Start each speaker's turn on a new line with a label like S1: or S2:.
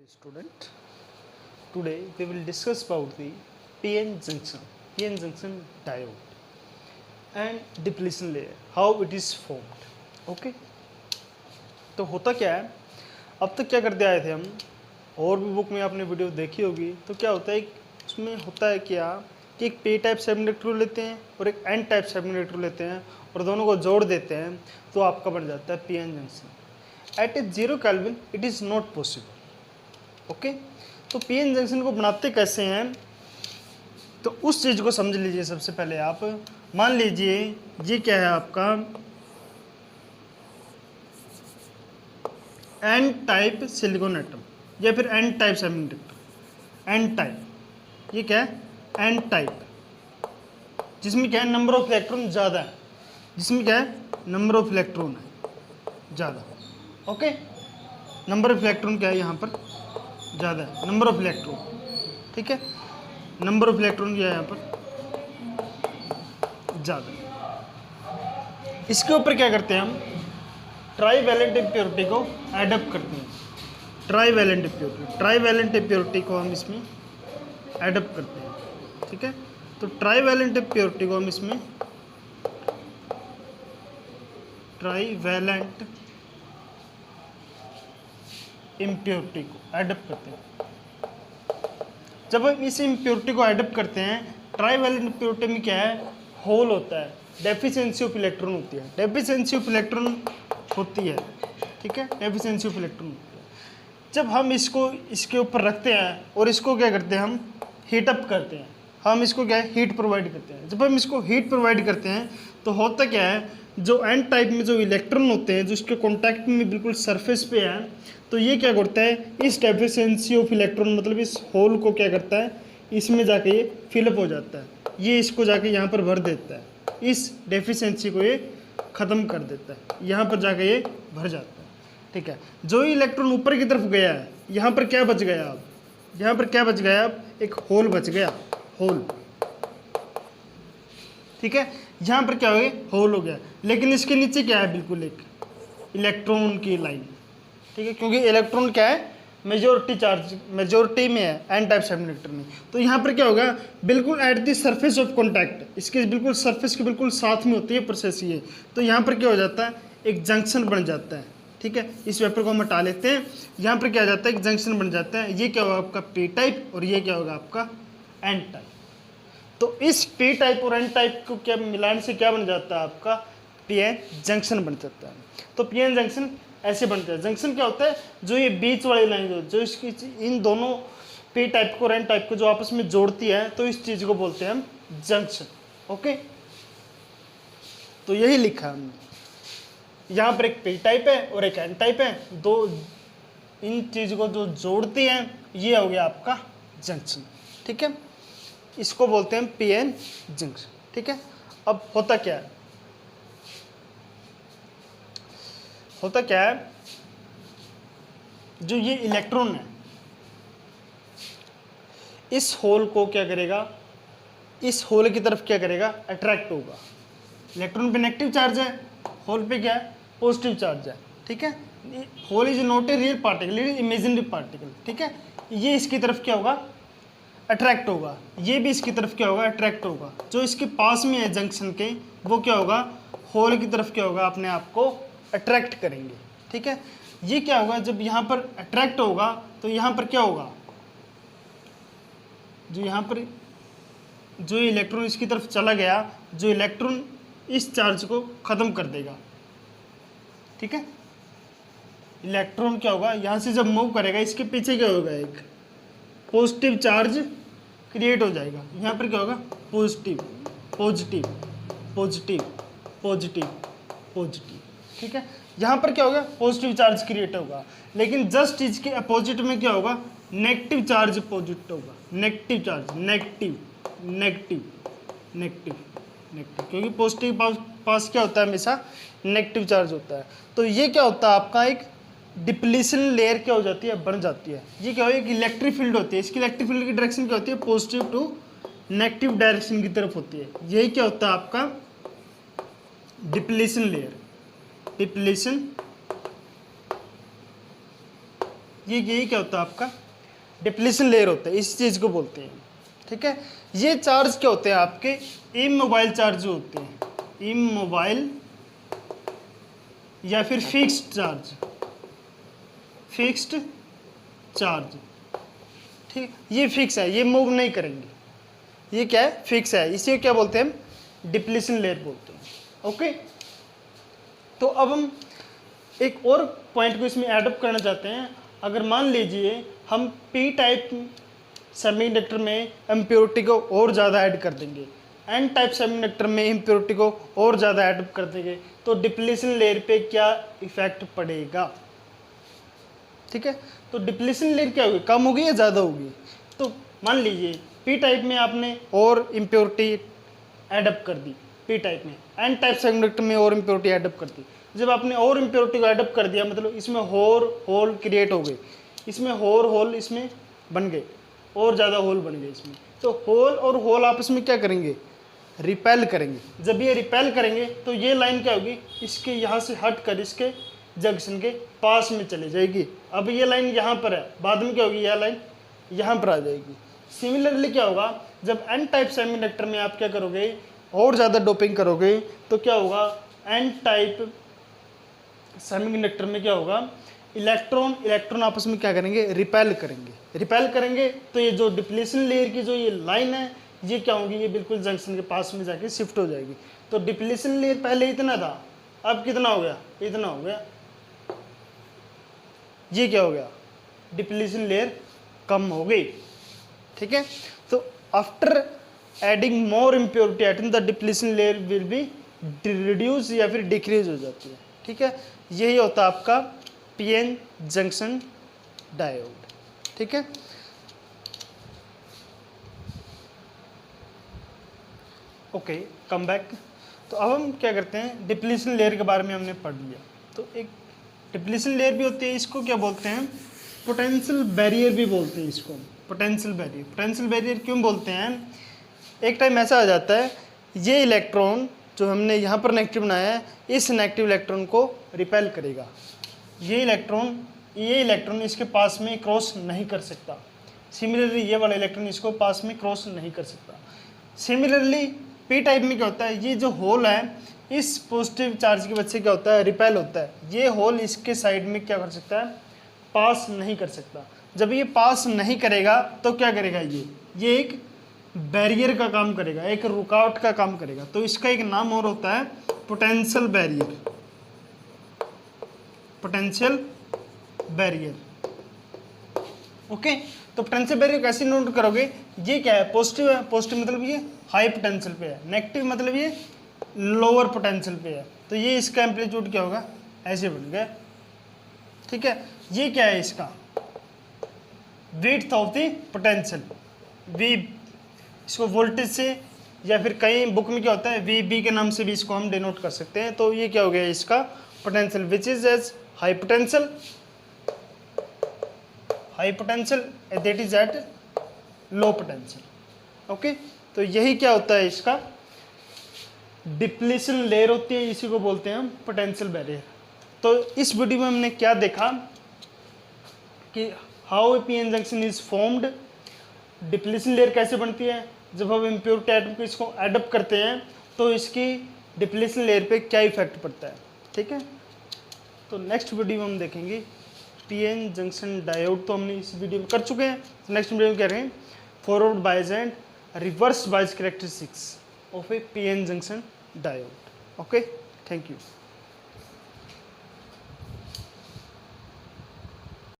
S1: Student, today we will discuss about the PN junction diode and depletion layer, how it is formed. Okay, तो होता क्या है, अब तक क्या करते आए थे हम, और भी बुक में आपने वीडियो देखी होगी, तो क्या होता है उसमें होता है क्या कि एक P टाइप सेमीकंडक्टर लेते हैं और एक N टाइप सेमीकंडक्टर लेते हैं और दोनों को जोड़ देते हैं तो आपका बन जाता है PN junction. At a 0 kelvin it is not possible. Okay, तो पीएन जंक्शन को बनाते कैसे हैं, तो उस चीज़ को समझ लीजिए. सबसे पहले आप मान लीजिए ये क्या है आपका एन टाइप सिलिकॉन एटम या फिर N type semiconductor. N type ये क्या है, एन टाइप, जिसमें क्या है नंबर ऑफ इलेक्ट्रॉन ज़्यादा है, जिसमें क्या है नंबर ऑफ इलेक्ट्रॉन है ज़्यादा. ओके, नंबर ऑफ इलेक्ट्रॉन क्या है यहाँ पर ज़्यादा है, नंबर ऑफ इलेक्ट्रॉन. ठीक है, नंबर ऑफ इलेक्ट्रॉन क्या है यहाँ पर ज़्यादा. इसके ऊपर क्या करते हैं हम, ट्राई वैलेंट इम्प्योरिटी को एडअप करते हैं. ट्राई वैलेंट इम्प्योरिटी को हम इसमें एडअप करते हैं. ठीक है, तो ट्राई वैलेंट इम्प्योरिटी को हम इसमें ट्राई वैलेंट इम्प्योरिटी को एडअप करते हैं. जब हम इस इम्प्योरिटी को एडअप करते हैं, ट्राईवैलेंट इम्प्योरिटी में क्या है, होल होता है, डेफिशिएंसी ऑफ इलेक्ट्रॉन होती है. डेफिशिएंसी ऑफ इलेक्ट्रॉन होती है. ठीक है, डेफिशिएंसी ऑफ इलेक्ट्रॉन होती है. जब हम इसको इसके ऊपर रखते हैं और इसको क्या करते हैं, हम हीट अप करते हैं. हम इसको क्या है हीट प्रोवाइड करते हैं. जब हम इसको हीट प्रोवाइड करते हैं तो होता क्या है, जो एन टाइप में जो इलेक्ट्रॉन होते हैं जो इसके कॉन्टैक्ट में बिल्कुल सरफेस पे है, तो ये क्या करता है, इस डेफिशिएंसी ऑफ इलेक्ट्रॉन मतलब इस होल को क्या करता है, इसमें जाके ये फिलअप हो जाता है. ये इसको जाके यहाँ पर भर देता है, इस डेफिशिएंसी को ये ख़त्म कर देता है, यहाँ पर जाके ये भर जाता है. ठीक है, जो ही इलेक्ट्रॉन ऊपर की तरफ गया है, यहाँ पर क्या बच गया अब, यहाँ पर क्या बच गया अब, एक होल बच गया, होल. ठीक है, यहाँ पर क्या हो गया, होल हो गया. लेकिन इसके नीचे क्या है, बिल्कुल एक इलेक्ट्रॉन की लाइन. ठीक है, क्योंकि इलेक्ट्रॉन क्या है, मेजोरिटी में है एन टाइप सेमीकंडक्टर में. तो यहाँ पर क्या होगा, बिल्कुल at the surface of contact, इसके बिल्कुल सरफेस के बिल्कुल साथ में होती है प्रोसेस ये. तो यहाँ पर क्या हो जाता है, एक जंक्शन बन जाता है. ठीक है, इस वेपर को हम हटा लेते हैं. यहाँ पर क्या हो जाता है, एक जंक्शन बन जाता है. ये क्या होगा आपका पी टाइप और ये क्या होगा आपका एन टाइप. तो इस पी टाइप और एन टाइप को क्या मिलान से क्या बन जाता है आपका पीएन जंक्शन बन जाता है. तो पीएन जंक्शन ऐसे बनता है. जंक्शन क्या होता है, जो ये बीच वाली लाइन जो इसकी इन दोनों पी टाइप को और एन टाइप को जो आपस में जोड़ती है, तो इस चीज़ को बोलते हैं हम जंक्शन. ओके, तो यही लिखा है हमने. यहाँ पर एक पी टाइप है और एक एन टाइप है, दो इन चीज़ को जो जोड़ती हैं, ये हो गया आपका जंक्शन. ठीक है, इसको बोलते हैं पीएन जंक्शन. ठीक है, अब होता क्या है, जो ये इलेक्ट्रॉन है, इस होल को क्या करेगा, इस होल की तरफ क्या करेगा, अट्रैक्ट होगा. इलेक्ट्रॉन पे नेगेटिव चार्ज है, होल पे क्या है, पॉजिटिव चार्ज है. ठीक है, hole is not a real particle, it is imaginary particle. ठीक है, ये इसकी तरफ क्या होगा, अट्रैक्ट होगा. ये भी इसकी तरफ क्या होगा, अट्रैक्ट होगा. जो इसके पास में है जंक्शन के, वो क्या होगा, होल की तरफ क्या होगा, अपने आप को अट्रैक्ट करेंगे. ठीक है, ये क्या होगा, जब यहाँ पर अट्रैक्ट होगा तो यहाँ पर क्या होगा, जो यहाँ पर जो इलेक्ट्रॉन इसकी तरफ चला गया, जो इलेक्ट्रॉन इस चार्ज को ख़त्म कर देगा. ठीक है, इलेक्ट्रॉन क्या होगा, यहाँ से जब मूव करेगा, इसके पीछे क्या होगा, एक पॉजिटिव चार्ज क्रिएट हो जाएगा. यहाँ पर क्या होगा, positive positive positive positive positive. ठीक है, यहाँ पर क्या होगा, पॉजिटिव चार्ज क्रिएट होगा. लेकिन जस्ट इसके अपोजिट में क्या होगा, नेगेटिव चार्ज पॉजिटिव होगा. Negative charge, negative negative negative negative, क्योंकि पॉजिटिव पास क्या होता है, हमेशा नेगेटिव चार्ज होता है. तो ये क्या होता है आपका, एक डिप्लीशन लेयर क्या हो जाती है, बन जाती है. ये क्या हो, एक इलेक्ट्रिक फील्ड होती है. इसकी इलेक्ट्रिक फील्ड की डायरेक्शन क्या होती है, पॉजिटिव टू नेगेटिव डायरेक्शन की तरफ होती है. यही क्या होता है आपका डिप्लीशन लेयर. डिप्लीशन यही क्या होता है आपका डिप्लीशन लेयर होता है, इस चीज़ को बोलते हैं। ठीक है, ये चार्ज क्या होते हैं आपके इमोबाइल चार्ज जो होते हैं, इमोबाइल या फिर फिक्स्ड चार्ज, फिक्स्ड चार्ज। ठीक, ये फिक्स है, ये मूव नहीं करेंगे, ये क्या है फिक्स है, इसे क्या बोलते हैं हम डिप्लीशन लेयर बोलते हैं। ओके, तो अब हम एक और पॉइंट को इसमें एडअप करना चाहते हैं। अगर मान लीजिए हम पी टाइप सेमीकंडक्टर में इम्प्योरिटी को और ज़्यादा ऐड कर देंगे, एन टाइप सेमीकंडक्टर में इम्प्योरिटी को और ज़्यादा ऐड कर देंगे, तो डिप्लीशन लेयर पे क्या इफेक्ट पड़ेगा। ठीक है, तो डिप्लीशन लेयर क्या होगी, कम होगी या ज़्यादा होगी। तो मान लीजिए पी टाइप में आपने और इम्प्योरिटी एडअप कर दी, पी टाइप में, एन टाइप सेमीकंडक्टर में और इम्प्योरिटी एडअप कर दी। जब आपने और इम्प्योरिटी को एडअप कर दिया मतलब इसमें होल क्रिएट हो गए, इसमें होल इसमें बन गए, और ज़्यादा होल बन गए इसमें। तो होल और होल आपस में क्या करेंगे, रिपेल करेंगे। जब ये रिपेल करेंगे तो ये लाइन क्या होगी, इसके यहाँ से हट कर इसके जंक्शन के पास में चले जाएगी। अब ये लाइन यहाँ पर है, बाद में क्या होगी, यह लाइन यहाँ पर आ जाएगी। सिमिलरली क्या होगा, जब एन टाइप सेमीकंडक्टर में आप क्या करोगे और ज़्यादा डोपिंग करोगे तो क्या होगा, एन टाइप सेमीकंडक्टर में क्या होगा, इलेक्ट्रॉन आपस में क्या करेंगे, रिपेल करेंगे। तो ये जो डिप्लीशन लेयर की जो ये लाइन है ये क्या होगी, ये बिल्कुल जंक्शन के पास में जाके शिफ्ट हो जाएगी। तो डिप्लीशन लेयर पहले इतना था, अब कितना हो गया, इतना हो गया। ये क्या हो गया, डिप्लीशन लेयर कम हो गई। ठीक है, तो after adding more impurity item the depletion layer will be reduce या फिर डिक्रीज हो जाती है। ठीक है, यही होता है आपका पीएन जंक्शन डायोड। ठीक है, ओके, कम बैक। तो अब हम क्या करते हैं, डिप्लीशन लेयर के बारे में हमने पढ़ लिया। तो एक डिप्लीशन लेयर भी होती है, इसको क्या बोलते हैं, पोटेंशियल बैरियर भी बोलते हैं इसको, पोटेंशियल बैरियर क्यों बोलते हैं, एक टाइम ऐसा आ जाता है ये इलेक्ट्रॉन जो हमने यहाँ पर नेगेटिव बनाया है इस नेगेटिव इलेक्ट्रॉन को रिपेल करेगा, ये इलेक्ट्रॉन इसके पास में क्रॉस नहीं कर सकता। सिमिलरली ये वाला इलेक्ट्रॉन इसको पास में क्रॉस नहीं कर सकता। सिमिलरली पी टाइप में क्या होता है, ये जो होल है इस पॉजिटिव चार्ज की वजह से क्या होता है, रिपेल होता है। ये होल इसके साइड में क्या कर सकता है, पास नहीं कर सकता। जब ये पास नहीं करेगा तो क्या करेगा, ये एक बैरियर का काम करेगा, एक रुकावट का काम करेगा। तो इसका एक नाम और होता है पोटेंशियल बैरियर। ओके, तो पोटेंशियल बैरियर कैसे नोट करोगे, ये क्या है, पॉजिटिव है, पॉजिटिव मतलब ये हाई पोटेंशियल पे है, नेगेटिव मतलब ये लोअर पोटेंशियल पे है। तो ये इसका एम्पलीट्यूड क्या होगा, ऐसे बन गया। ठीक है, ये क्या है, इसका width of the potential, v, इसको वोल्टेज से या फिर कई बुक में क्या होता है वी बी के नाम से भी इसको हम डिनोट कर सकते हैं। तो ये क्या हो गया, इसका potential which is as high potential that is at low potential. Okay, तो यही क्या होता है, इसका डिप्लीशन लेयर होती है, इसी को बोलते हैं हम पोटेंशियल बैरियर। तो इस वीडियो में हमने क्या देखा कि how a PN junction is formed, depletion layer कैसे बनती है, जब हम इम्प्योरिटी आइटम को इसको एडअप करते हैं तो इसकी डिप्लीशन लेयर पे क्या इफेक्ट पड़ता है। ठीक है, तो नेक्स्ट वीडियो में हम देखेंगे पीएन जंक्शन डायोड। तो हमने इस वीडियो में कर चुके हैं, तो नेक्स्ट वीडियो में कह रहे हैं forward bias and reverse bias characteristics of A PN junction diode. Okay, thank you.